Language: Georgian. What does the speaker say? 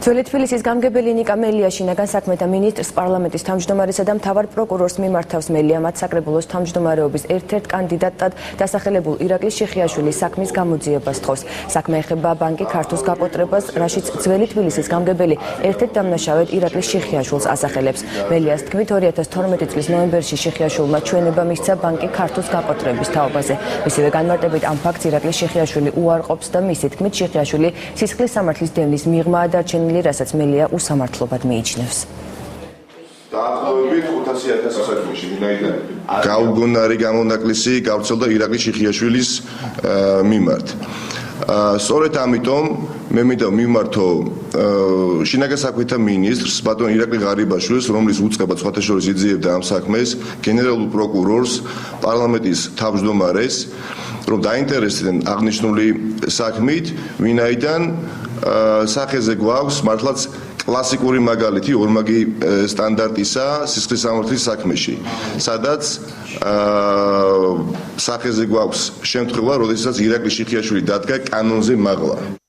ძველი თბილისის გამგებელი ნიკა მელია შინაგან საქმეთა მინისტრს პარლამენტის თავმჯდომარესა და მთავარ პროკურორს მიმართავს. მელია მათ საკრებულოს თავმჯდომარეობის ერთ-ერთ კანდიდატად დასახელებულ ირაკლის შიხიაშვილის საქმის გამოძიებას თხოვს. საქმე ეხება ბანკი ქართულს გაკოტრებას, რაშიც ძველი თბილისის გამგებელი ერთ-ერთ დამნაშავედ ირაკლის შიხიაშვილს ასახელებს. მელიას თქმით 2012 წლის ნოემბერში შიხიაშვილმა ჩვენება მისცა ბანკი ქართულს გაკოტრების თაობაზე. მისივე განმარტებით ამ ფაქტს ირაკლის შიხიაშვილი უარყოფს და მისი თქმით შიხიაშვილი სისხლის სამართლის დევნის მიღმაა დარჩენილი, რასაც მელია უსამართლობად მიიჩნევს. დაახლოებით 500,000 საქმეში ვინაიდან გაუგონარი გამონაკლისი გავრცელდა ირაკლის შიხიაშვილის მიმართ. სწორედ ამიტომ მე მინდა მიმართო შინაგან საქმეთა მინისტრს ბატონ ირაკლი ღარიბაშვილს, რომლის უწყებად სხვათა შორის იძიებდა ამ საქმეს, გენერალურ პროკურორს, პარლამენტის თავმჯდომარეს, რომ დაინტერესდნენ აღნიშნული საქმით, ვინაიდან სახეზე გვაქვს მართლაც კლასიკური მაგალითი ორმაგი სტანდარტისა სისხლის სამართლის საქმეში, სადაც სახეზე გვაქვს შემთხვევა, როდესაც ირაკლის შიხიაშვილი დადგა კანონზე მაღლა.